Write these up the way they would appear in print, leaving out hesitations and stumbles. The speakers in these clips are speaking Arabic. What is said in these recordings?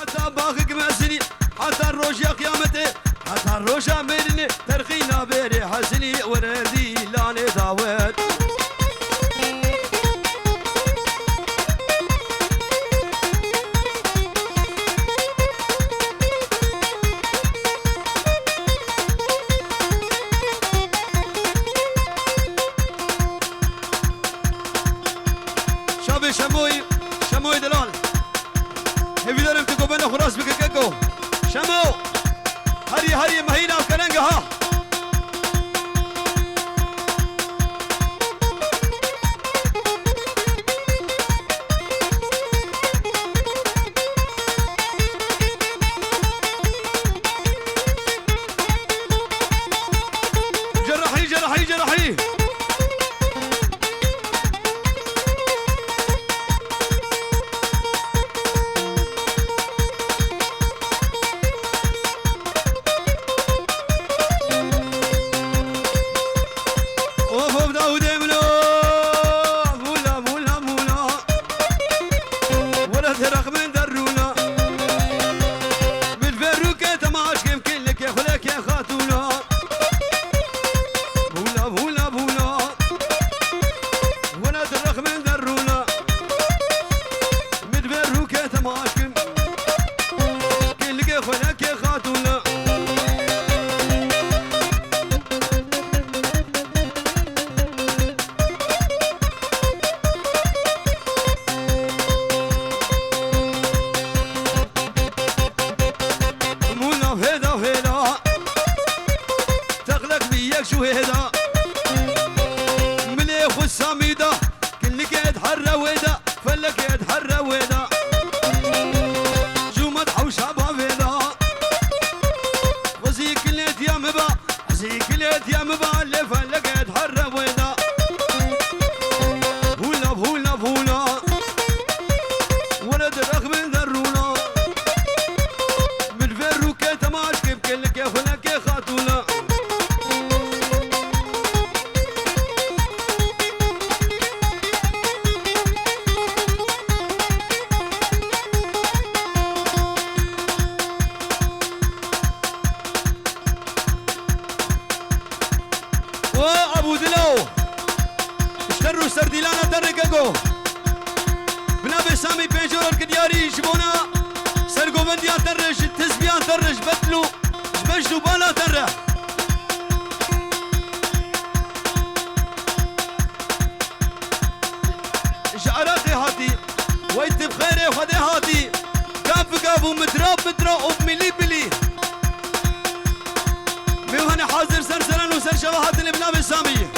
حتى باخك مسني حتى الروج يا قيامتي حتى الروج امرني ترخينا بيري حسني وردي لاني داوت شابي شموي دلال هبي دارم تكو بنا خلاص بكككو شمو هري مهينا وكلنجا ها جرحي شو هدا مليخ والساميدا كلك يتحرى ودا فلك يتحرى ودا جو مدح وشعبها فدا وزيك اليت يا مبا زيك اليت يا مبا اللي فلك يتحرى ودا هولا ولد الأخ من درونا من فروكة تماش كيف كلك يا فلك يا خاتونا وابو دلو اشتروا سرديلانا ترككو بنابي سامي بيجور الكدياري شبونا سرقو بنديان ترش تسبيان ترش بتلو جبشتو بالا تره شعراقي هاتي ويت بخيري وخدي هاتي كاف ومتراب وبملي بلي ميوهني حاضر سرسرن وسر شبهات اللي بنابي سامي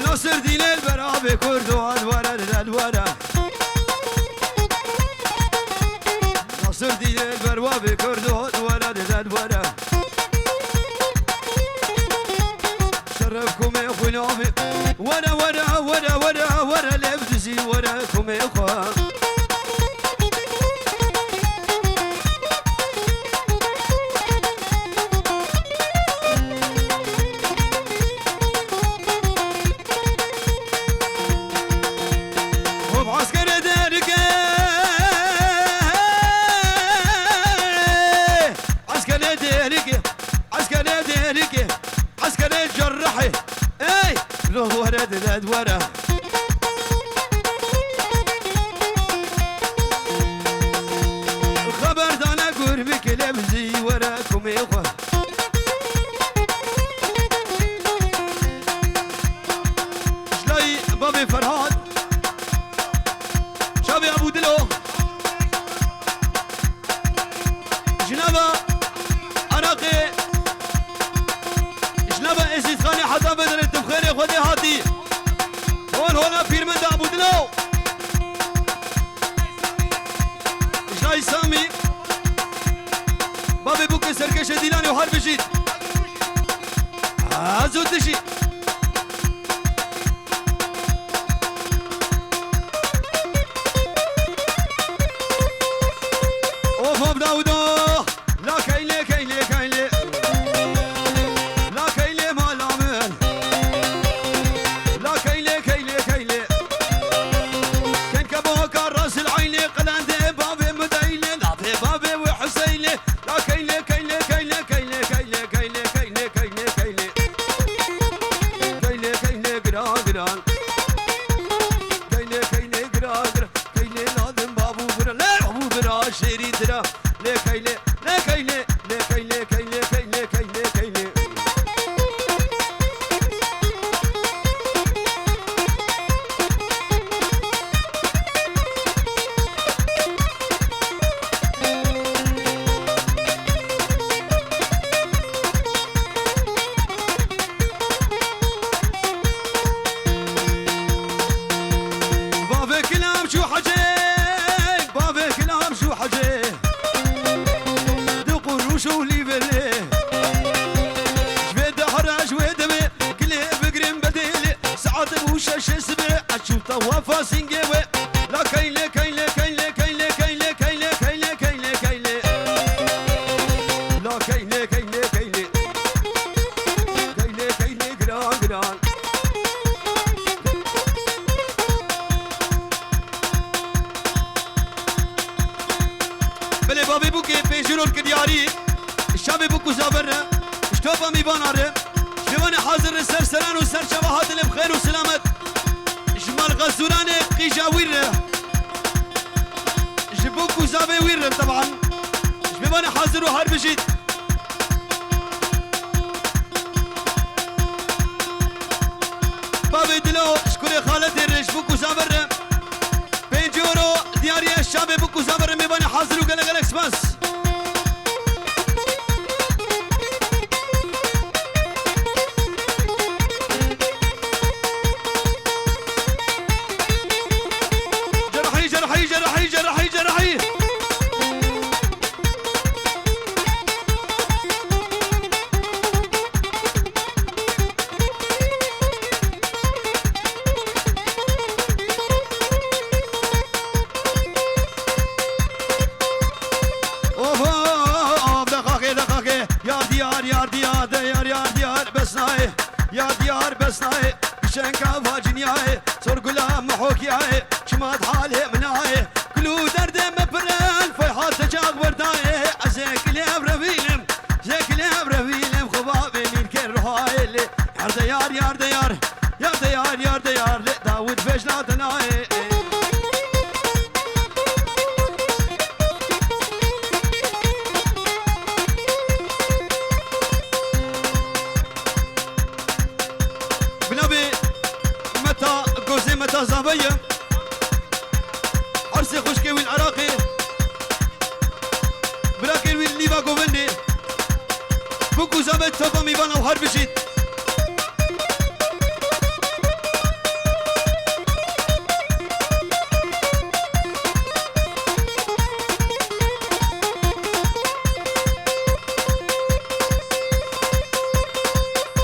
ناصر دين البرابي كردو الورا ناصر دين البرابي كردو الورا شرفكم يا اخوي نوفي ورا لابدزي وراكم يا اخوان عسكري الجرحي اي لو ورد ورا الخبر دانا قربك لبزي وراكم يا اخوان شلاي بابي فرهاد شابي ابو دلو جنابه عراقي بوك سركش ديلاني وهر بجيت زود تجي اوف داودو لا كيلي كيلي كيلي لا كيلي ما لامن لا كيلي كيلي كيلي كان كبوك الراس العيني قلندي بابي مديني نعطي بابي وحسيني لا كيلي كيلي كيلي كيلي كيلي كيلي كيلي كيلي كيلي كيلي كيلي قران قران كيلي كيلي قران قران كيلي لازم بابو برا لا بابو برا شيري ترى لا كيلي لا كيلي لا كيلي كيلي كيلي كيلي كيلي بابا كلام شو حجي بابا كلام شو حجي دق الروش ولي بلي جبيد حرا جويد بي كلي بقرم بديلي ساعات بوشا شسبي اشوف طوافا سنجيوي لا كيلي كيلي كيلي كيلي كيلي كيلي كيلي كيلي كيلي لا كيلي كيلي كيلي كيلي كيلي قران قران بله بابی بو که پیشرول کدیاری شب بو کزابره اشتوفا میباناره جوان حاضر سر سران و سر شواهات لب خیر و سلامت جمال غزوران قیجا ویره جبو کزابه ویره طبعا جوان حاضر و هر بجید بابی دلو شکر خالد رش بو کزابره بينجورو دياري الشاب بوكو زبر ميباني حاضر وقال لك بس جرحي جرحي جرحي جرحي جرحي يا ديار بسناي شنكا فاجنياي صور غلام محوكياي شمات حالي مناي كلو درد مبرن فيحات جاق ورداي ازيك ليم رفيلم زيك ليم رفيلم خبابي من كرهاي لي يار ديار يار ديار يار ديار يار ديار داود فجلا دناي متى زابية عرسي خشكي والعراقي براكي والليبا قوبلني بوكو زابت توبا ميبانا وهر بجيت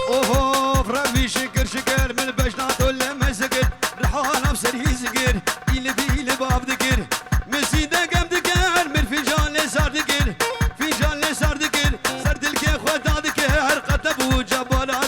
اوه فرابي شكر شكر من بجنات ولا مسكر رحانا بسري زقر إلي بيلي باب دقر مسيدة قم دقر من فنجان لي صار دقر فنجان لي صار دقر سرد الكي خود دقر قطب وجبالا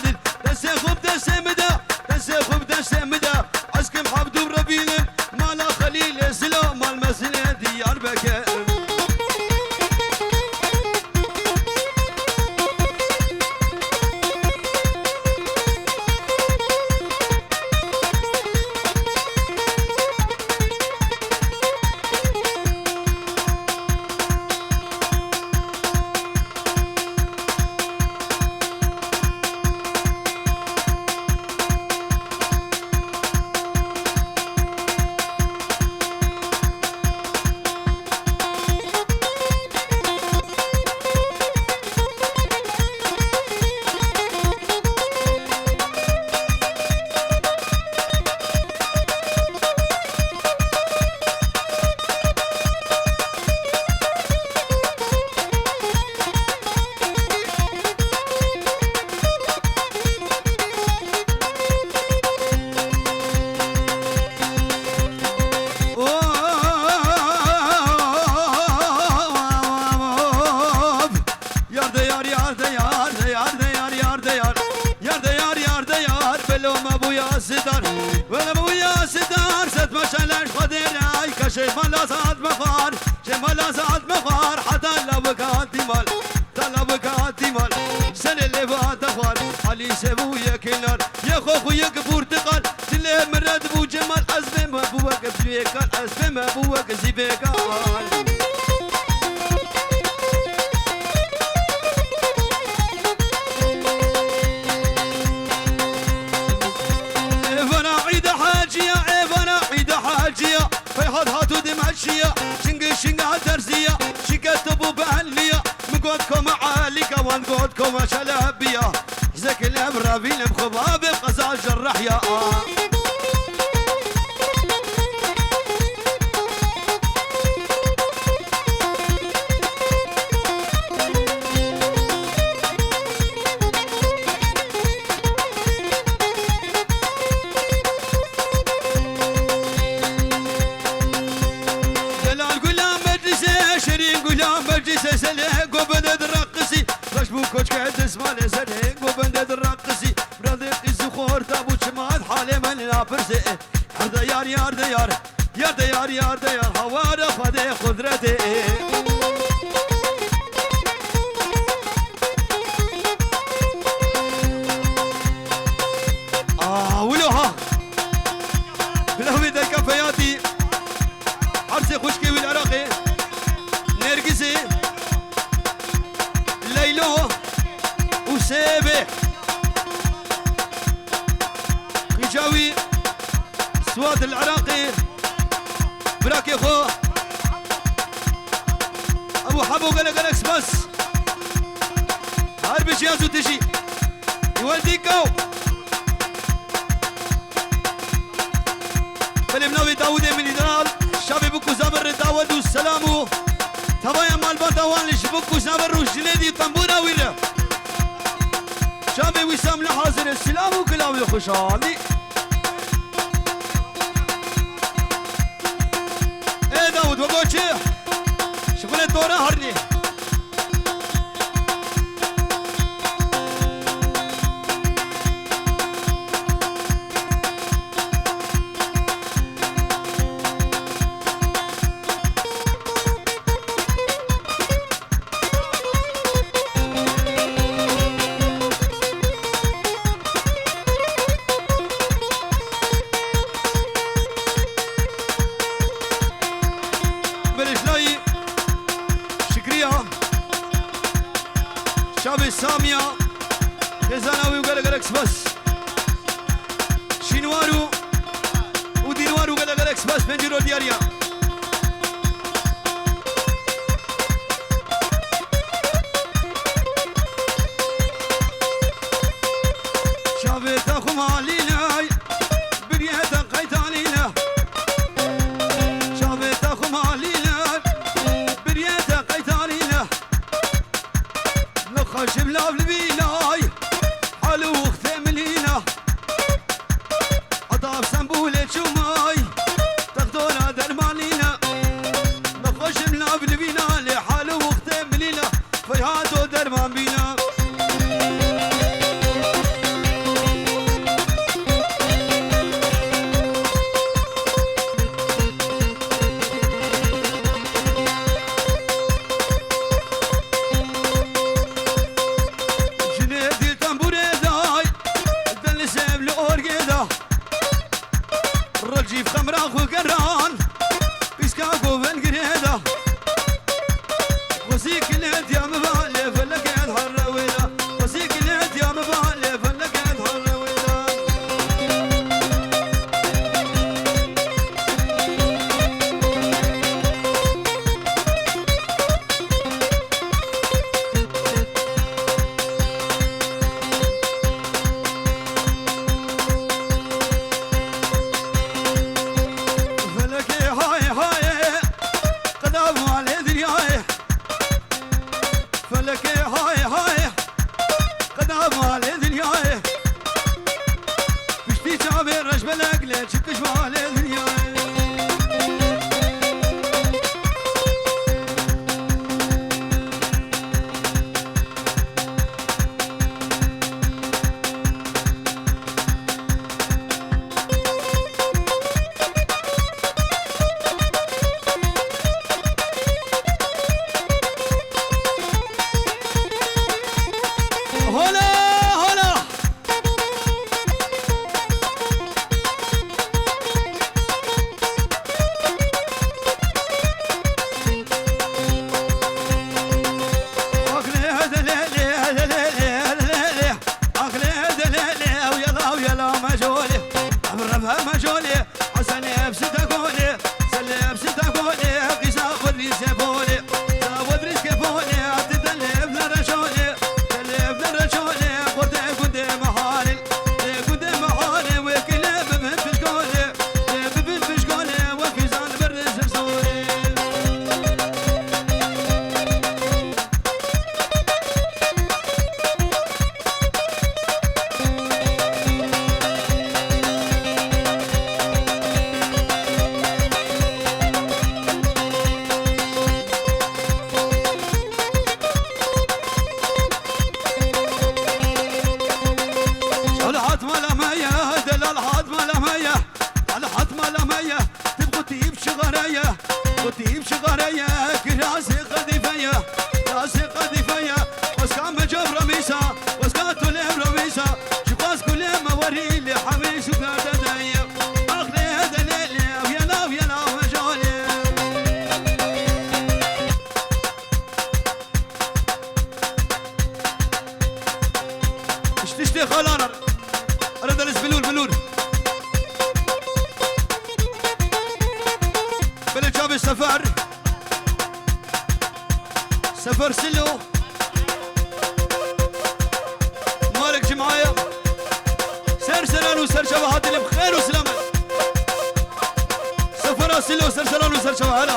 yar yar de yar de yar de yar yar de yar yar de yar yar de yar بلو ما بويا سدار ولا بويا سدار ست مشلش خدر اي كشي مالا ساعد مخار شي مالا ساعد مخار حتى لو كانت مال طلب كانت مال سن اللي فات اخوان علي سبويا كلار يا خويا برتقال تلي مراد بو جمال ازمه ما بوك زبيكال ازمه ما بوك زبيكال فيحض هاتو دمشية شنقة درزية شكتبو بأهلية مقودكم عاليكا ونقودكم شلابية زك الأمرابين بخباب بقزاج الرحية كوشك تسمع لسنك وبندد الرقصي برادق الزخور تابو شمال حالي من نابرسي هذا يار يار ديار يار ديار يار ديار هوارا خدي قدرتي ولوها بلهوي دا كفياتي عرسي خشكي والعراقي نرقسي ليلو وسيبي خجاوي سواد العراقي براكي خو ابو حبو قلقلكس بس هاربي جيازو تجي يولديكو فلمناوي داودي من إدرال شابي بكو زابر داود والسلامو تبايا مال بطوان لشبكو زابر وجليدي طنبورا ويلا شابي وسام لحاضر السلام وكلاوي خوشالي ايه داود وقوتشي شغل الدورة هرني شابي سامية كزاناوي وقلقلكس بس شينوارو ودينوارو وقلقلكس بس بنجيرو دياريا شابي تاخو مالينا بريتا قيتانينا شابي تاخو مالينا بريتا قيتانينا خشب لاب البيناي حلو وختملينا عطاف سنبولة شماي تاخدونا درمالينا نخشب لاب البيناي حلو وختملينا فيهاتو درمان بينا وتجيب شغارية كراسي قديفية راسي قديفية واسكام جبر ميسا واسكاتو لبر ميسا شقاس كل ما وري اللي حميس وقادة داية أخلي هذا ليلي ويلا ويلا وجولي اشتشتي خلانا أرد ألس بلور بلور بلجاب السفر سفر سلو مالك جمعايا سير سلان وسر شبهات اللي بخير وسلامة سفر سلو سر سلان وسر شبهات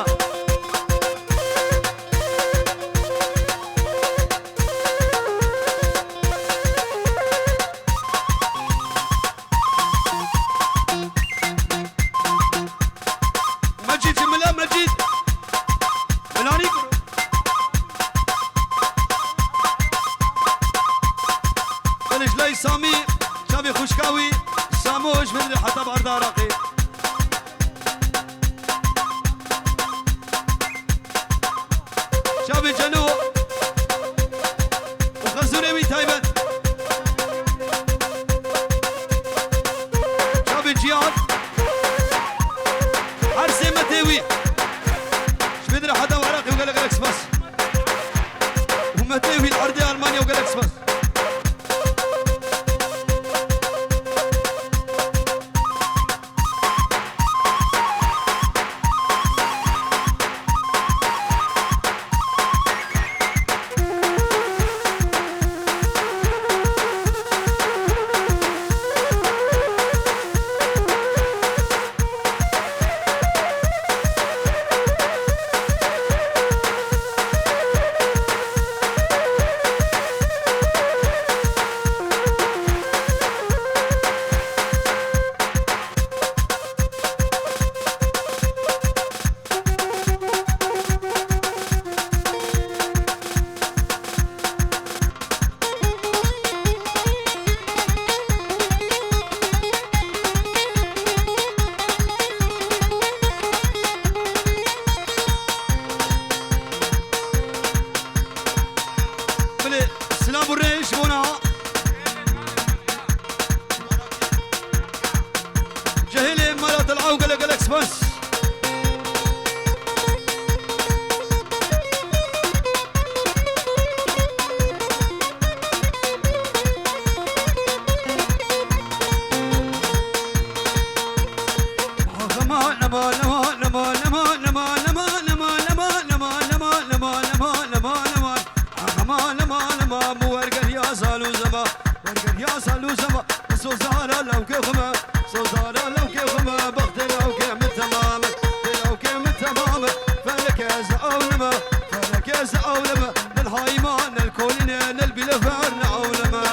مجيد جملا مجيد ملاني لي سامي شابي خوشكاوي ساموش من الحطب عرض عراقي شابي جنو وخزوري تايبت شابي جياد عرسي متاوي شبيد الحطب عراقي وقال لك اكسباس ومتاوي الارضي المانيا وقال لك اكسباس سلام الريش هنا جهلي مرات العوقة لك اكسباس يا سالو زما سوزارا لو كخما سوزارا لو كخما بغت لو كم تمام لو كم تمام فلك زعولما فلك زعولما للهايمان الكولنا للبلفان عولما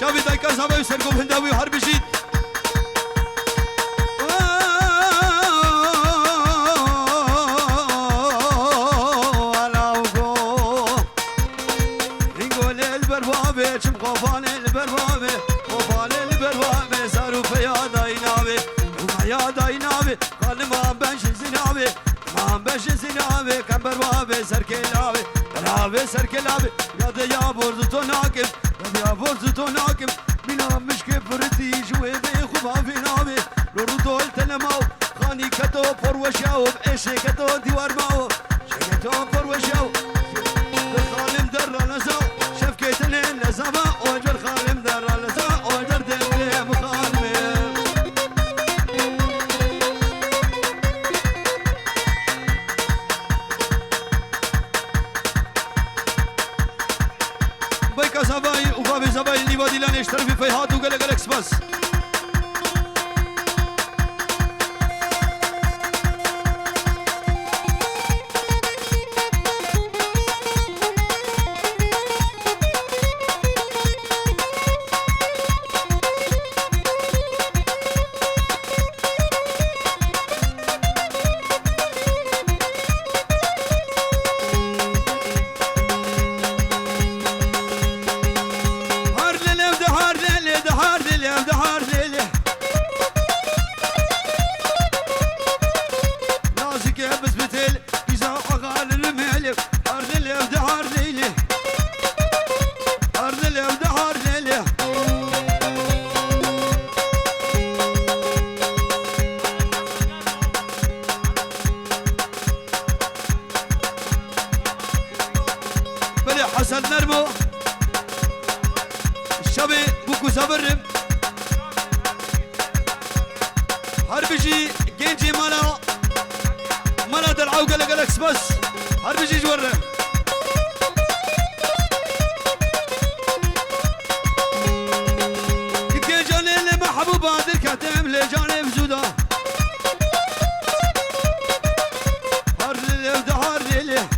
شافي دايكا زما يسرقوا هنداوي وحرب جديد قفال البربابة قفال البربابة صاروا في يداينابي وما يداينابي قال ما بنش زنابي ما بنش زنابي كم بربابة سركلابي برابة سركلابي يا برزتو ناكم يا برزتو ناكم بنا مش كفرتي جوي بخوفا في نابي لردو التلماو خاني كتو فروشاو بإيشي كتو ديوار ماو شكتو فروشاو الخالم در نزاو شفكتني لزما وجر خالم در لزما وجر دلي مخالمي بيكا زباي وبابي زباي اللي وادي لان يشتري في هاتو قال لك اكسباس هربجي جنجي مالا دلعو قلقلكس بس هربجي جوره جاني اللي محبوبة الكتم لجاني بزودا هر ليلي وده هر ليلي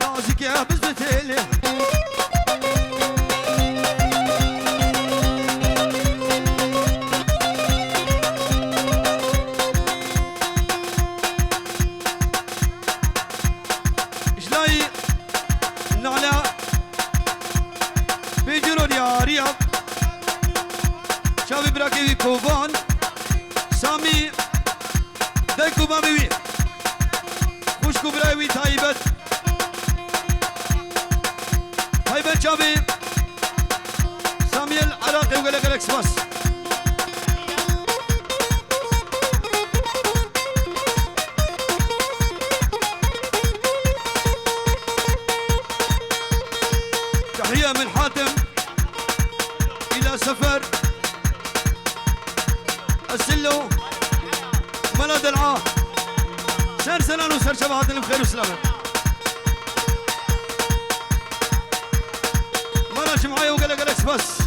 نازك يا بزبتيلي إشلاي النعلة بيجرون يا رياض شافي براكي كوبان سامي دايكو بابي خوشكو براوي تايبت شافي سامي العراقي وقالك الاكسباس تحية من حاتم إلى سفر السلو ملا دلعاه سر سنان وسر شبهات بخير وسلامة ملا شمعاية وقلق الأكس بس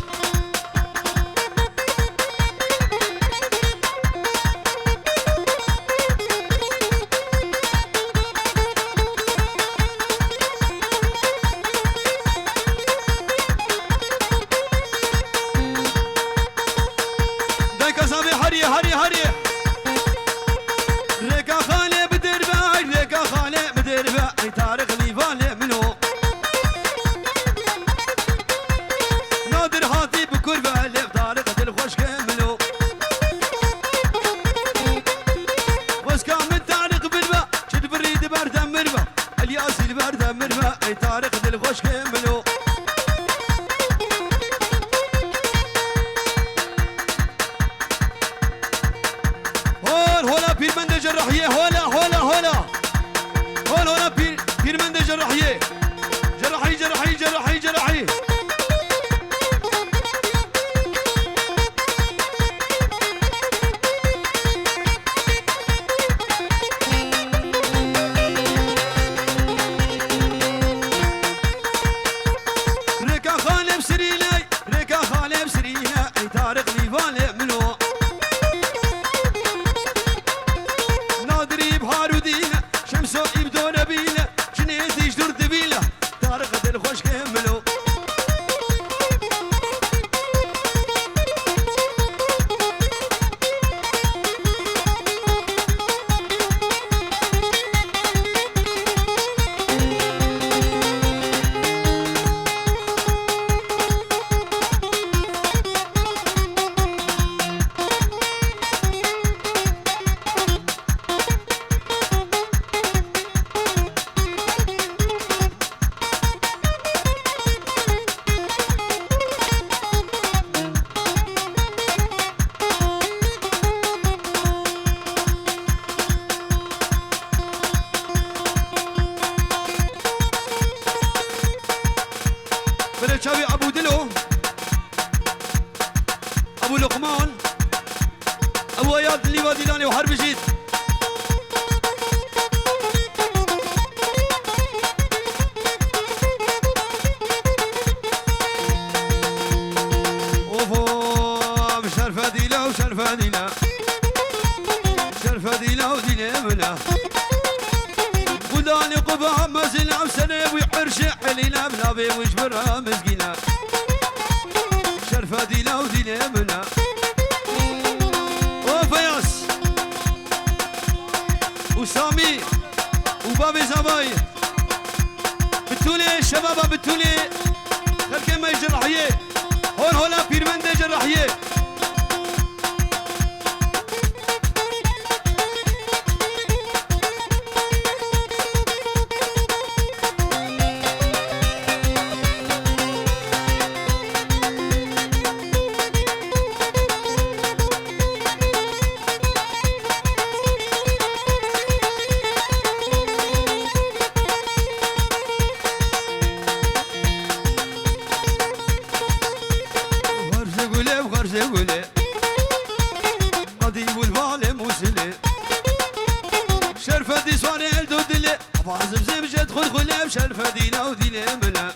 ابو لقمان ابو اياد اللي وادي وحرب جيت اوفو مشرفه ديلا وشرفه ديلا شرفه ديلا وديلا منا وداني قبها مزنا وسنه ويحرش حلينا بنابي وجبرها مسكينه شرفه ديلا وديلا منا وفياس وسامي وبابي زباي بتولي الشباب بتولي خلكي ما يجرحيه هون هولا بيرمنده جرحيه امشى الفدينه وديني ملا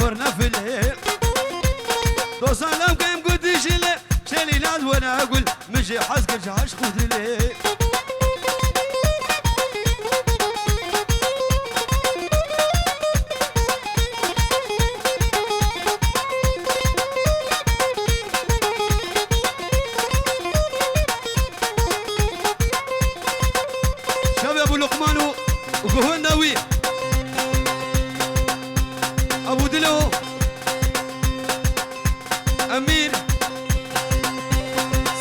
خورنا فيلي توصلهم كيم قد شيلي شيلي ناس وانا اقول مشي حسك جهاش خذلي شباب ابو لقمان وقهوه ابو دلو امير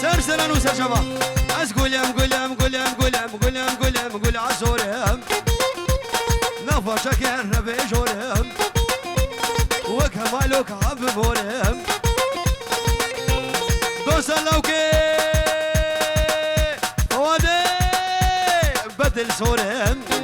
سرسلان وسرشبا اسقولهم قول عصورهم نفا شكر ربي جورهم وكمالوك عببورهم دوسلوكي فوادي بدل صورهم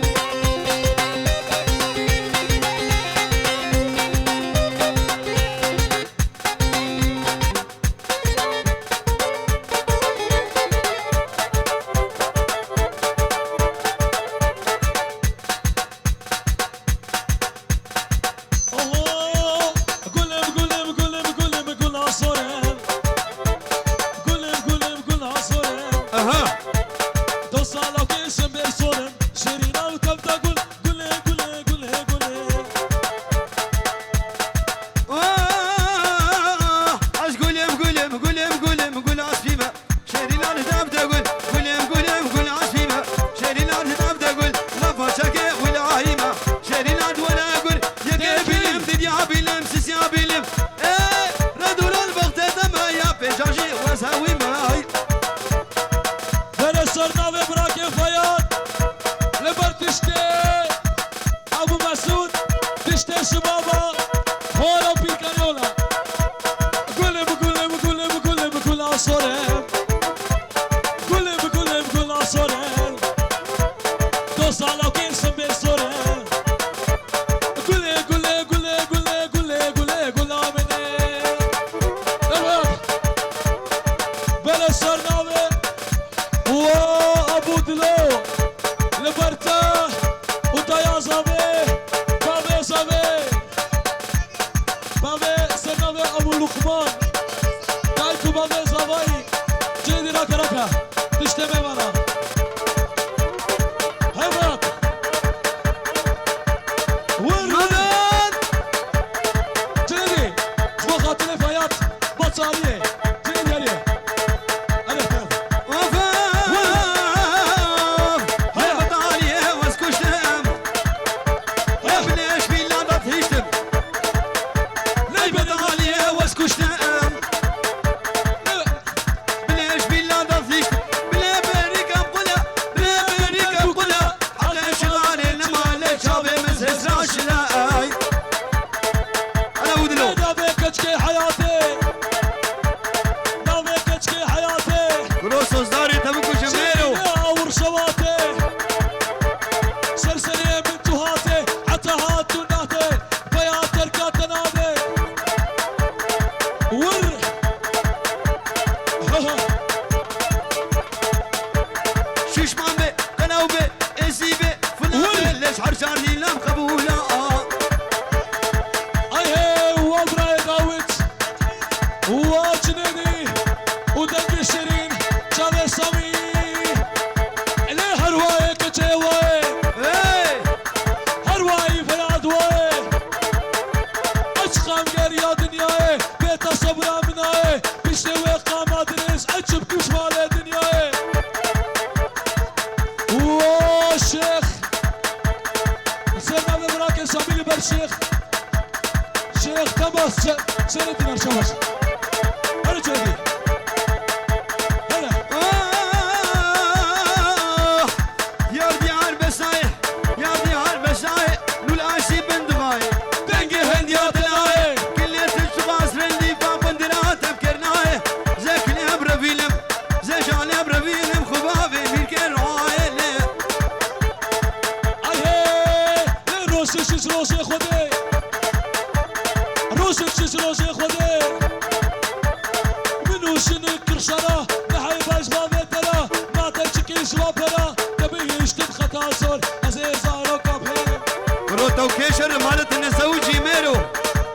شر مالت النزوجي ميرو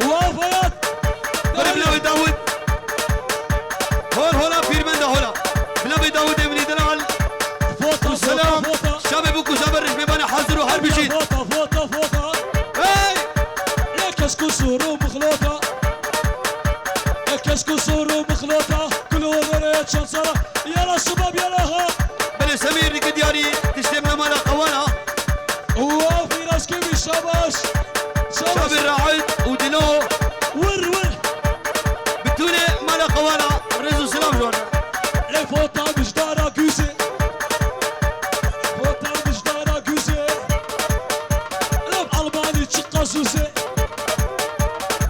وافيت بلبلاوي داود هولا بيرمندا هولا بلبلاوي داود ابن دلال فوطة والسلام فوطة شاب ابو كوزابر رجبي حاضر وحرب جيد فوطة هاي كسكس ومخلوطة كسكس ومخلوطة كل وضريت شنصرة يلا الشباب يلا بل سمير القدياري تشتمنا مالا قوانا وفي ناس كيف الشباش شاب الراعد ودلو ور بتوني مالا قوانا رزو سلام جوانا فوطة مش دارا كوسي فوطة مش دارا كوسي لب ألماني تشقى سوسي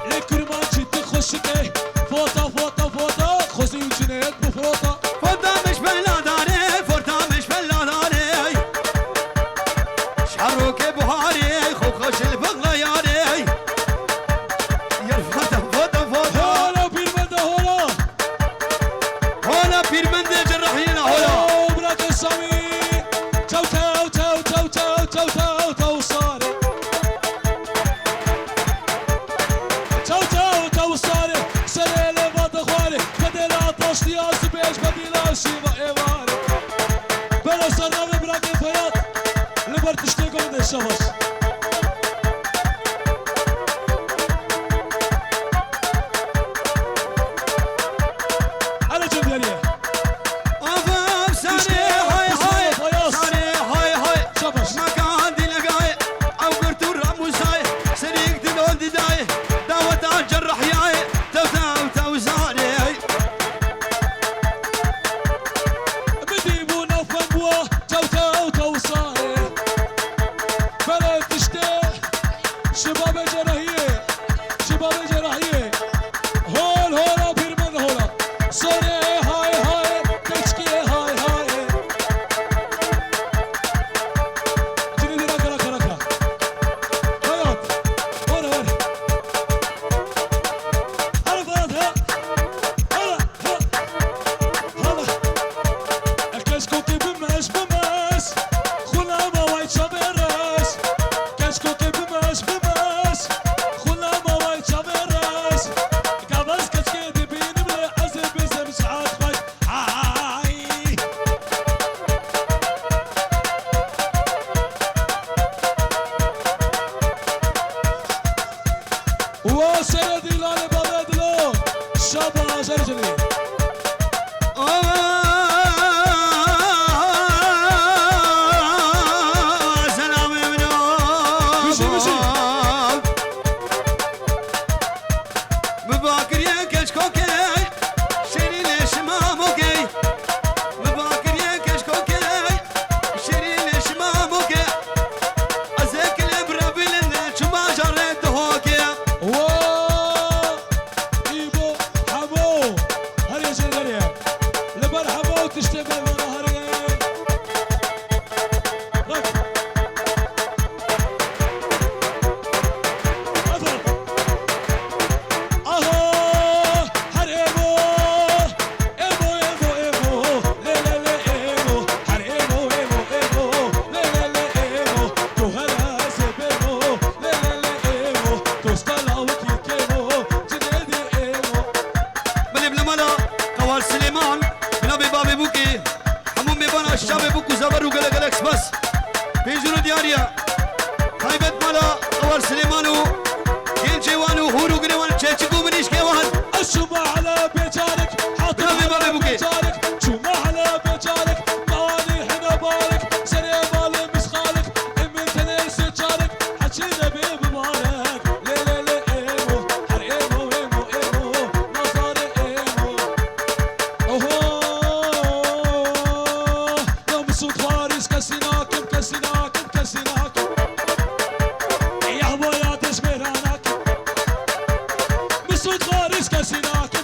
لكرمانشي تخشكي فوطة خذي وجنيت بفروطة فوطة مش بلا داري فوطة مش بلا داري شعروك بوهاري خوخش البغلة ياري يا فوطة هولا بيرمندا هولا بيرمندا جرحينا هولا براك السامي تو صاري تو صاري سليلة ما تخوالي بديلا طاشتي يا زبيش بديلا شيما ايواني بلا سرابي براك الفياض لبرتشتيكم من الشمس على جنب يا وسيدي لالي بابدلو شابا جرجلي سلام منو مشي بباكر يا كشكوكي شيري ليش ما موكي بباكر يا كشكوكي شيري ليش ما موكي ازيك الابره بلنا شو ما جريت هوكي ايبو حمو هري جرجلي لبر حمو تشتغل ورا هري الشاب بوكو زبر وقلق الاكس بس بيجرو دياريا هايبت مالا قوار سليمانو كين وانو هورو قنوان تشيكو منيش كيوان الشمع على بيجارك حاطط بيجارك شمع على بيجارك معاني حنا بارك سريع مالي مسخالك من تنيس جارك حكينا بمبارك ليلة ايمو حر ايمو نظر ايمو اوهو لو مسود فارس كسيناكم يا ابويا تشميرانك مسود فارس كسيناكم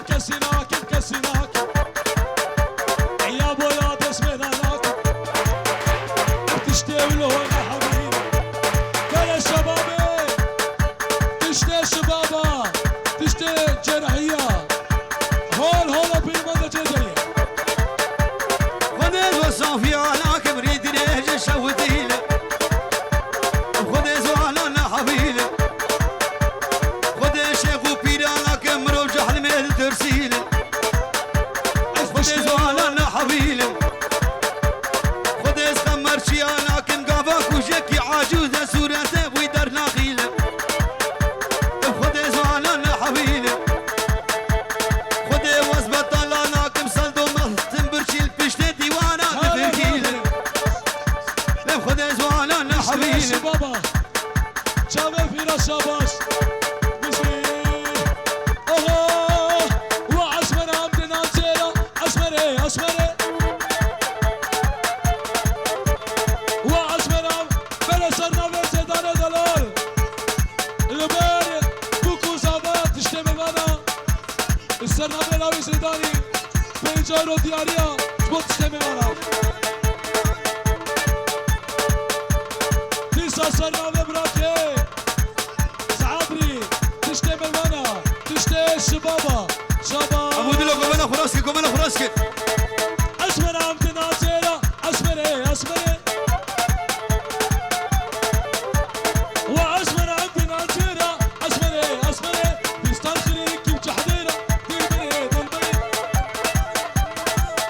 يا ابويا تشميرانك بتشتاوي له يا حبيبي بلا شبابي تشتاي شبابا تشتاي جرحيه هولا بيرمندا جرجلي خذ وصافي على كبريت ريج شوتيله خذ زوالا حبيله شاباش بزي اوه وعشمر عمدنا نسيرا عشمري عشمري وعشمر عم بلا صرنا بزيدان دلال الباري بوكو زابات تشتمي معنا السرنا بلاوي زيداني بيجارو دياريا جبوت تشتمي معنا لسا سرنا ببراكي زعابري تشتمي معنا تشتي الشبابا شباب ابو دلو قومنا فراسكي قومنا فراسكي اسمر عمدنا زيرا اسمري اسمري واسمر عمدنا زيرا اسمري اسمري بيستان خليك كيف تحضيرا دلبي دلبي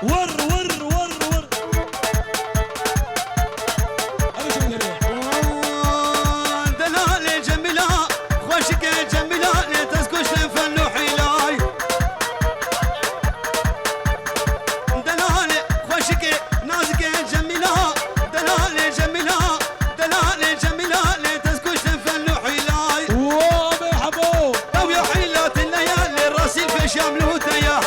ور ور ور ور انا شو ندري دلال جميلة خوشك جميلة تسكش فنو حيلاي دلال خوشك نازك جميلة دلال جميلة دلال جميلة تسكش فنو حيلاي وامي حبو او يا حيلة الليالي الراسي في شامل هتايا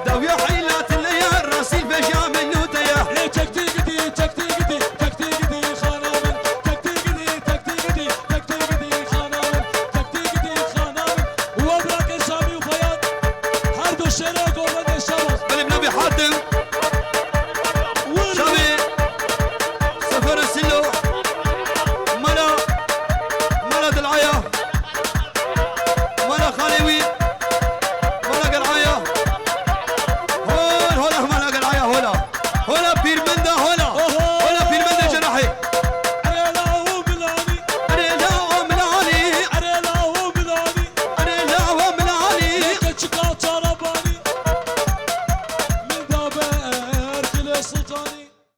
دو يا حيلة الليالي الراسي في شامل هتايا تكتيكتي تكتيكتي تكتيكتي خانامن تكتيكتي تكتيكتي تكتيكتي خانامن تكتيكتي خانامن وابراك سامي وفياض هردو الشراك وولد الشباب قلب نبي حاتم